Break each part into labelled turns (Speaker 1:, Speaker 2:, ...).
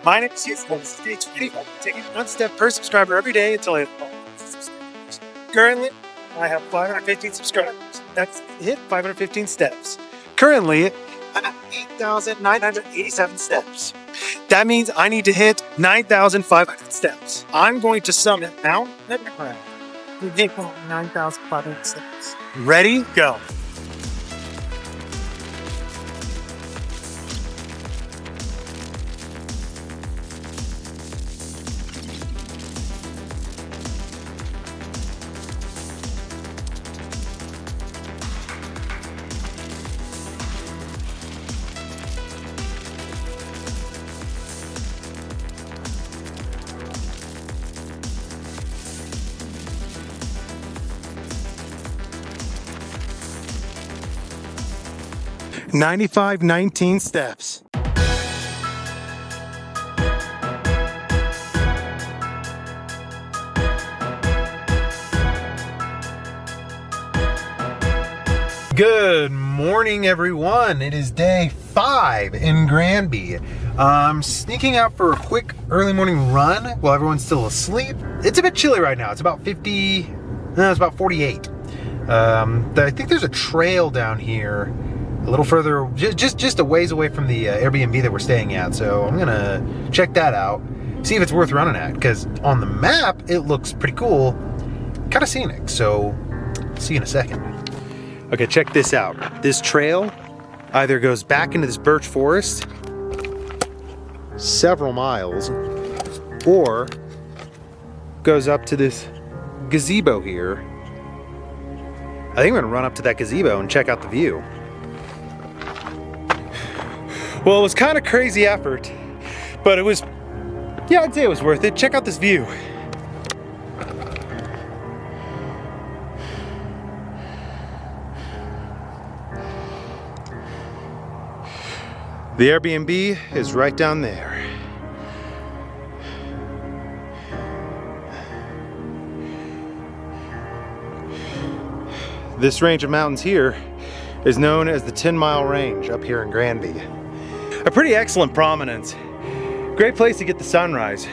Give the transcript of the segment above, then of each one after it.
Speaker 1: My name is Houston. This is day 25. Taking one step per subscriber every day until I have 500 subscribers. Currently, I have 515 subscribers. That's hit 515 steps. Currently, I'm at 8,987 steps. That means I need to hit 9,500 steps. I'm going to summit Mount Everest. We hit 9,500 steps. Ready? Go. Ninety-five, 19 steps. Good morning, everyone. It is day 5 in Granby. I'm sneaking out for a quick early morning run while everyone's still asleep. It's a bit chilly right now. It's about 50, no, it's about 48. I think there's a trail down here a little further, just a ways away from the Airbnb that we're staying at. So I'm gonna check that out, see if it's worth running at, because on the map it looks pretty cool, kind of scenic. So see you in a second. Okay, check this out. This trail either goes back into this birch forest several miles, or goes up to this gazebo here. I think I'm gonna run up to that gazebo and check out the view. Well, it was kind of crazy effort, but it was, yeah, I'd say it was worth it. Check out this view. The Airbnb is right down there. This range of mountains here is known as the 10-mile range up here in Granby. A pretty excellent prominence. Great place to get the sunrise.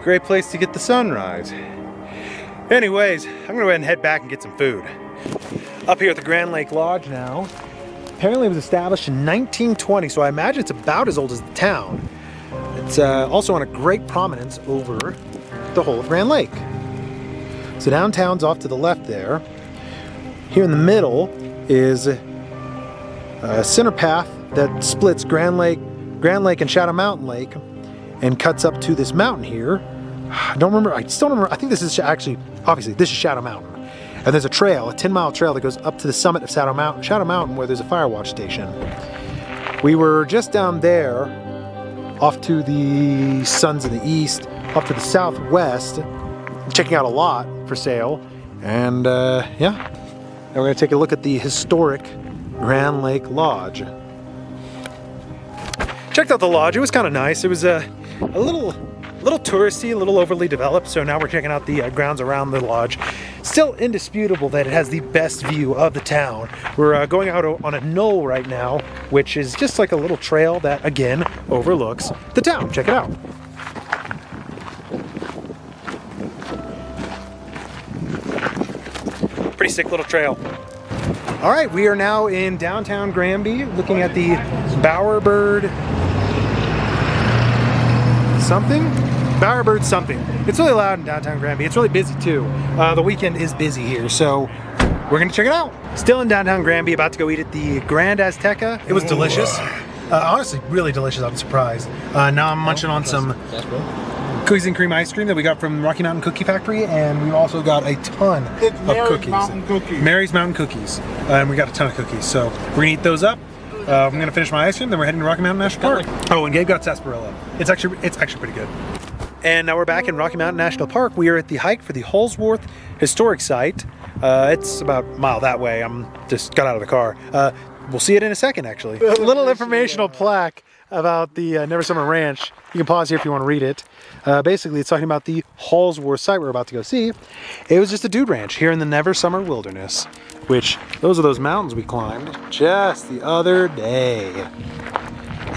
Speaker 1: Great place to get the sunrise. Anyways, I'm gonna go ahead and head back and get some food. Up here at the Grand Lake Lodge now. Apparently it was established in 1920, so I imagine it's about as old as the town. It's also on a great prominence over the whole of Grand Lake. So downtown's off to the left there. Here in the middle is a center path that splits Grand Lake and Shadow Mountain Lake and cuts up to this mountain here. I still don't remember, I think this is actually, obviously this is Shadow Mountain. And there's a trail, a 10-mile trail that goes up to the summit of Shadow Mountain where there's a fire watch station. We were just down there, off to the Suns in the east, off to the southwest, checking out a lot for sale. And yeah, and we're gonna take a look at the historic Grand Lake Lodge. Checked out the lodge, it was kind of nice. It was a little touristy, a little overly developed, so now we're checking out the grounds around the lodge. Still indisputable that it has the best view of the town. We're going out on a knoll right now, which is just like a little trail that, again, overlooks the town. Check it out. Pretty sick little trail. All right, we are now in downtown Granby, looking at the Bowerbird something. It's really loud in downtown Granby. It's really busy too. The weekend is busy here, so we're gonna check it out. Still in downtown Granby, about to go eat at the Grand Azteca. It was delicious. Honestly, really delicious. I'm surprised. Now I'm munching on some cookies and cream ice cream that we got from Rocky Mountain Cookie Factory, and we also got a ton of cookies. Mary's Mountain Cookies. And we got a ton of cookies, so we're gonna eat those up. I'm gonna finish my ice cream, then we're heading to Rocky Mountain National Park. Oh, and Gabe got sarsaparilla. It's actually pretty good. And now we're back in Rocky Mountain National Park. We are at the hike for the Halsworth Historic Site. It's about a mile that way. I'm just got out of the car. We'll see it in a second, actually. A little informational plaque about the Never Summer Ranch. You can pause here if you want to read it. Basically, it's talking about the Halsworth site we're about to go see. It was just a dude ranch here in the Never Summer Wilderness, which those are those mountains we climbed just the other day.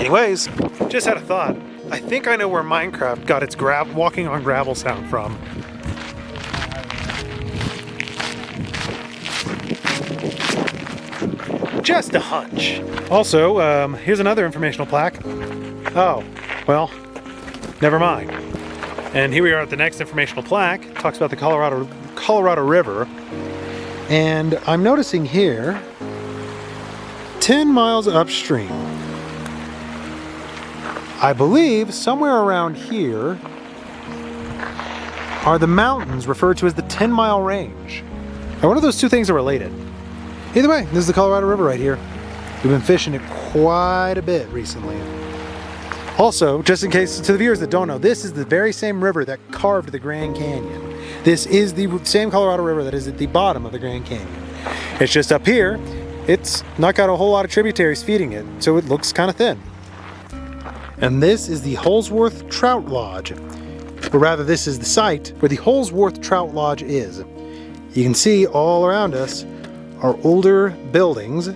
Speaker 1: Anyways, just had a thought. I think I know where Minecraft got its walking on gravel sound from. Just a hunch. Also, here's another informational plaque. Oh, well, never mind. And here we are at the next informational plaque. It talks about the Colorado River. And I'm noticing here, 10 miles upstream. I believe somewhere around here are the mountains referred to as the 10-mile range. I wonder if those two things are related. Either way, this is the Colorado River right here. We've been fishing it quite a bit recently. Also, just in case to the viewers that don't know, this is the very same river that carved the Grand Canyon. This is the same Colorado River that is at the bottom of the Grand Canyon. It's just up here, it's not got a whole lot of tributaries feeding it, so it looks kind of thin. And this is the Holsworth Trout Lodge. Or rather, this is the site where the Holsworth Trout Lodge is. You can see all around us are older buildings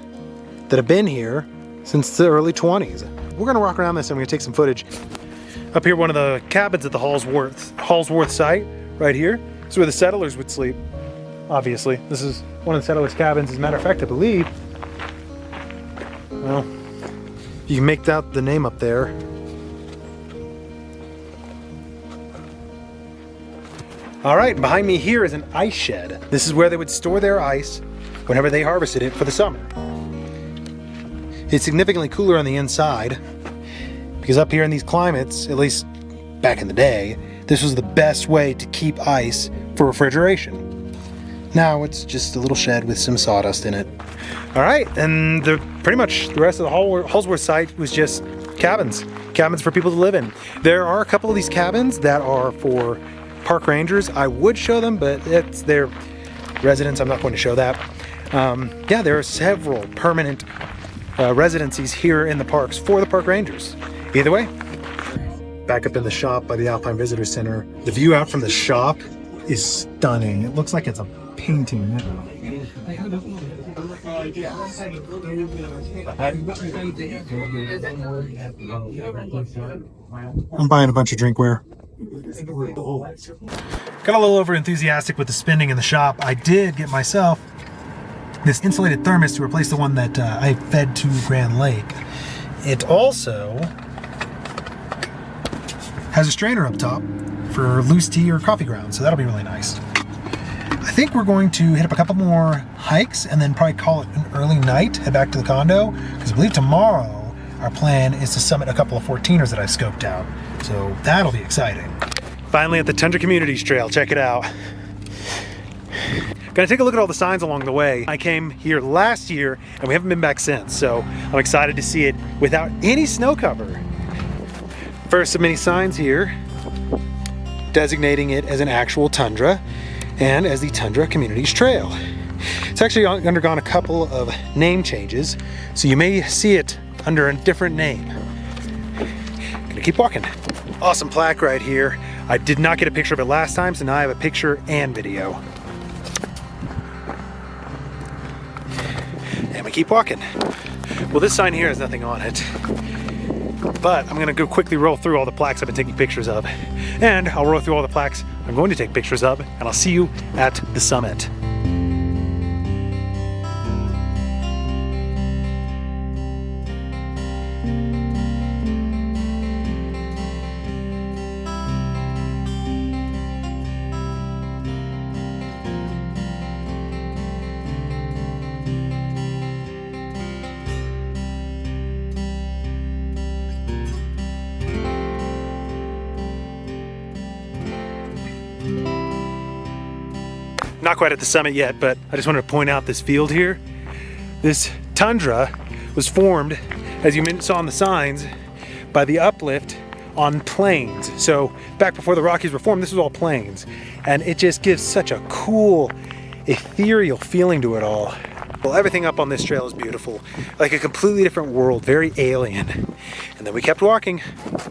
Speaker 1: that have been here since the early 20s. We're gonna walk around this and we're gonna take some footage. Up here, one of the cabins at the Holsworth site, right here. This is where the settlers would sleep, obviously. This is one of the settlers' cabins. As a matter of fact, I believe, well, you can make out the name up there. All right, behind me here is an ice shed. This is where they would store their ice whenever they harvested it for the summer. It's significantly cooler on the inside because up here in these climates, at least back in the day, this was the best way to keep ice for refrigeration. Now it's just a little shed with some sawdust in it. All right, and pretty much the rest of the Holsworth site was just cabins for people to live in. There are a couple of these cabins that are for park rangers. I would show them, but it's their residence. I'm not going to show that. Yeah, there are several permanent residencies here in the parks for the park rangers. Either way. Back up in the shop by the Alpine Visitor Center. The view out from the shop is stunning. It looks like it's a painting. I'm buying a bunch of drinkware. Got a little over enthusiastic with the spending in the shop. I did get myself this insulated thermos to replace the one that I fed to Grand Lake. It also has a strainer up top for loose tea or coffee grounds, so that'll be really nice. I think we're going to hit up a couple more hikes and then probably call it an early night, head back to the condo, because I believe tomorrow our plan is to summit a couple of 14ers that I've scoped out, so that'll be exciting. Finally at the Tundra Communities Trail, check it out. Gonna take a look at all the signs along the way. I came here last year and we haven't been back since, so I'm excited to see it without any snow cover. First of many signs here designating it as an actual tundra and as the Tundra Communities Trail. It's actually undergone a couple of name changes, so you may see it under a different name. Gonna keep walking. Awesome plaque right here. I did not get a picture of it last time, so now I have a picture and video. And we keep walking. Well, this sign here has nothing on it, but I'm gonna go quickly roll through all the plaques I've been taking pictures of. And I'll roll through all the plaques I'm going to take pictures of, and I'll see you at the summit. Not quite at the summit yet, but I just wanted to point out this field here. This tundra was formed, as you saw on the signs, by the uplift on plains. So back before the Rockies were formed, this was all plains. And it just gives such a cool, ethereal feeling to it all. Well, everything up on this trail is beautiful, like a completely different world, very alien. And then we kept walking.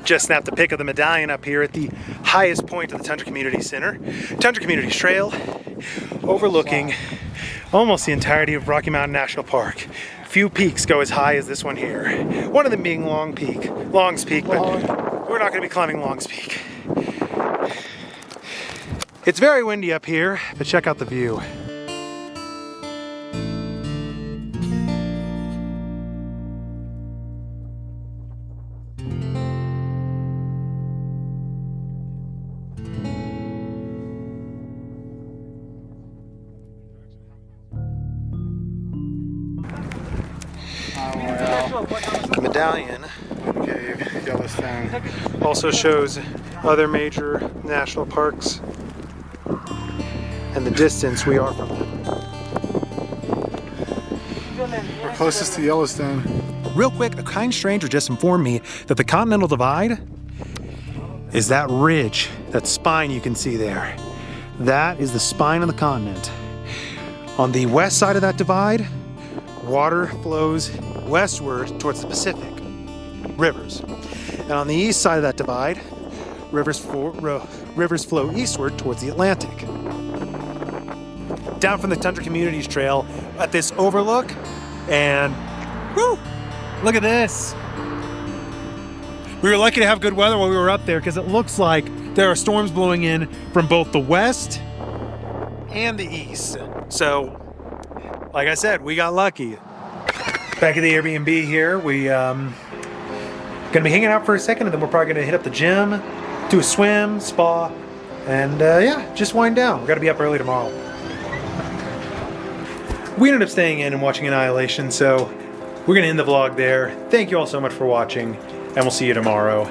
Speaker 1: Just snapped a pic of the medallion up here at the highest point of the Tundra Community Center. Tundra Communities Trail, overlooking almost the entirety of Rocky Mountain National Park. few peaks go as high as this one here. One of them being Longs Peak, but we're not gonna be climbing Longs Peak. It's very windy up here, but check out the view. The medallion cave, Yellowstone, also shows other major national parks and the distance we are from them.
Speaker 2: We're closest to Yellowstone.
Speaker 1: Real quick, a kind stranger just informed me that the Continental Divide is that ridge, that spine you can see there. That is the spine of the continent. On the west side of that divide, water flows westward towards the Pacific, rivers. And on the east side of that divide, rivers flow eastward towards the Atlantic. Down from the Tundra Communities Trail at this overlook, and whoo, look at this. We were lucky to have good weather while we were up there because it looks like there are storms blowing in from both the west and the east. So, like I said, we got lucky. Back at the Airbnb here, we gonna be hanging out for a second, and then we're probably gonna hit up the gym, do a swim, spa, and yeah, just wind down. We gotta be up early tomorrow. We ended up staying in and watching Annihilation, so we're gonna end the vlog there. Thank you all so much for watching, and we'll see you tomorrow.